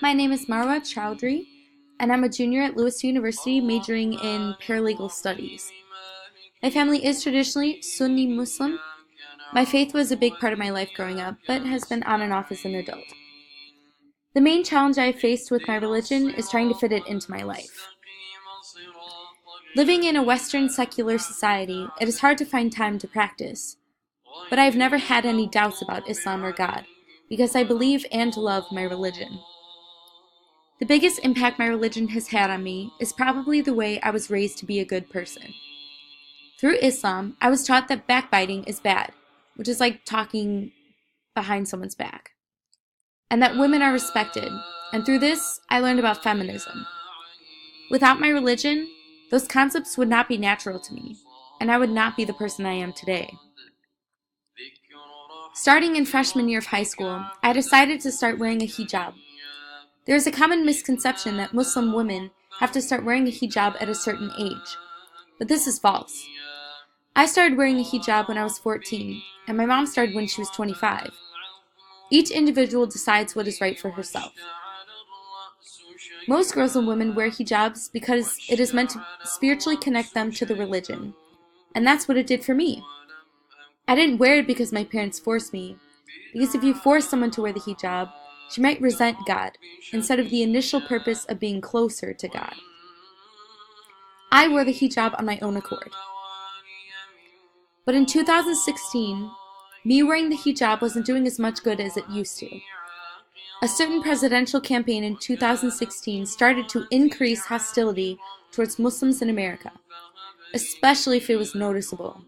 My name is Mawra Choudry, and I'm a junior at Lewis University majoring in paralegal studies. My family is traditionally Sunni Muslim. My faith was a big part of my life growing up, but has been on and off as an adult. The main challenge I have faced with my religion is trying to fit it into my life. Living in a Western secular society, it is hard to find time to practice. But I have never had any doubts about Islam or God, because I believe and love my religion. The biggest impact my religion has had on me is probably the way I was raised to be a good person. Through Islam, I was taught that backbiting is bad, which is like talking behind someone's back, and that women are respected, and through this, I learned about feminism. Without my religion, those concepts would not be natural to me, and I would not be the person I am today. Starting in freshman year of high school, I decided to start wearing a hijab. There is a common misconception that Muslim women have to start wearing a hijab at a certain age, but this is false. I started wearing a hijab when I was 14, and my mom started when she was 25. Each individual decides what is right for herself. Most girls and women wear hijabs because it is meant to spiritually connect them to the religion, and that's what it did for me. I didn't wear it because my parents forced me, because if you force someone to wear the hijab, she might resent God, instead of the initial purpose of being closer to God. I wore the hijab on my own accord. But in 2016, me wearing the hijab wasn't doing as much good as it used to. A certain presidential campaign in 2016 started to increase hostility towards Muslims in America, especially if it was noticeable.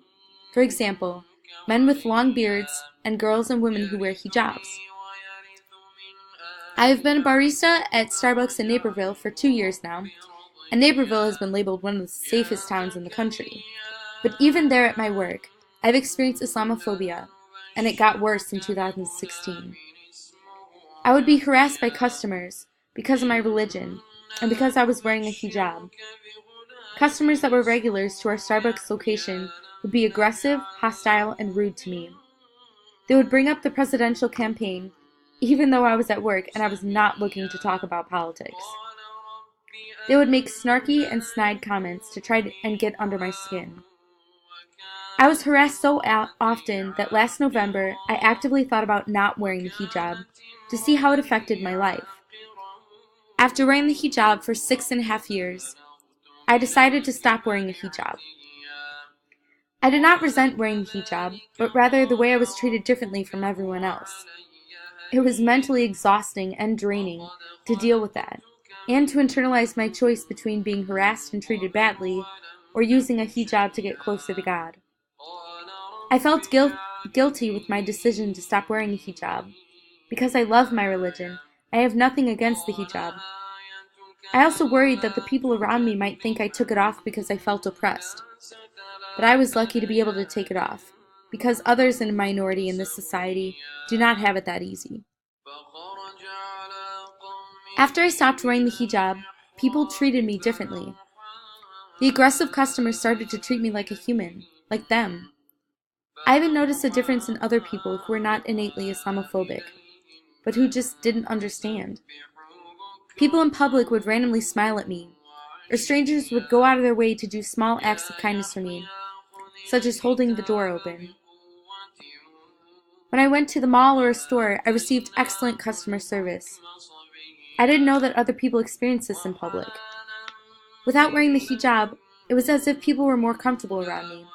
For example, men with long beards and girls and women who wear hijabs. I have been a barista at Starbucks in Naperville for 2 years now, and Naperville has been labeled one of the safest towns in the country. But even there at my work, I've experienced Islamophobia, and it got worse in 2016. I would be harassed by customers because of my religion and because I was wearing a hijab. Customers that were regulars to our Starbucks location would be aggressive, hostile, and rude to me. They would bring up the presidential campaign, even though I was at work and I was not looking to talk about politics. They would make snarky and snide comments to try and get under my skin. I was harassed so often that last November I actively thought about not wearing the hijab to see how it affected my life. After wearing the hijab for 6.5 years, I decided to stop wearing a hijab. I did not resent wearing the hijab, but rather the way I was treated differently from everyone else. It was mentally exhausting and draining to deal with that, and to internalize my choice between being harassed and treated badly or using a hijab to get closer to God. I felt guilty with my decision to stop wearing a hijab. Because I love my religion, I have nothing against the hijab. I also worried that the people around me might think I took it off because I felt oppressed. But I was lucky to be able to take it off, because others in a minority in this society do not have it that easy. After I stopped wearing the hijab, people treated me differently. The aggressive customers started to treat me like a human, like them. I even noticed a difference in other people who were not innately Islamophobic, but who just didn't understand. People in public would randomly smile at me, or strangers would go out of their way to do small acts of kindness for me, such as holding the door open. When I went to the mall or a store, I received excellent customer service. I didn't know that other people experienced this in public. Without wearing the hijab, it was as if people were more comfortable around me,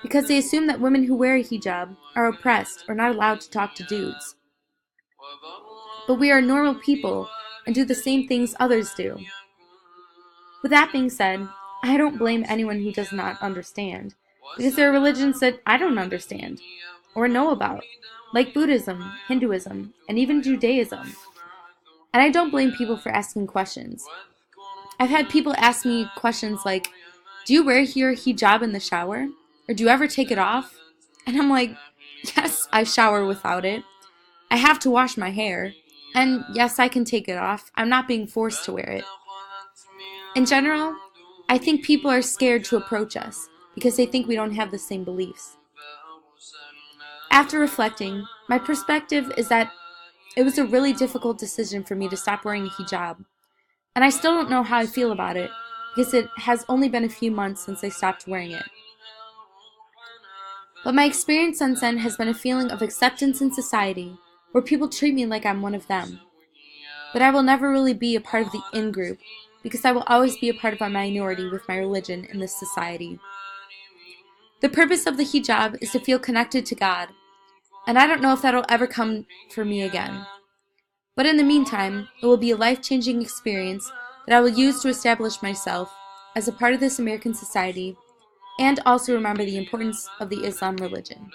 because they assume that women who wear a hijab are oppressed or not allowed to talk to dudes. But we are normal people and do the same things others do. With that being said, I don't blame anyone who does not understand, because there are religions that I don't understand or know about, like Buddhism, Hinduism, and even Judaism. And I don't blame people for asking questions. I've had people ask me questions like, do you wear your hijab in the shower? Or do you ever take it off? And I'm like, yes, I shower without it. I have to wash my hair. And yes, I can take it off. I'm not being forced to wear it. In general, I think people are scared to approach us because they think we don't have the same beliefs. After reflecting, my perspective is that it was a really difficult decision for me to stop wearing a hijab, and I still don't know how I feel about it because it has only been a few months since I stopped wearing it. But my experience since then has been a feeling of acceptance in society where people treat me like I'm one of them. But I will never really be a part of the in-group because I will always be a part of a minority with my religion in this society. The purpose of the hijab is to feel connected to God, and I don't know if that'll ever come for me again. But in the meantime, it will be a life-changing experience that I will use to establish myself as a part of this American society and also remember the importance of the Islam religion.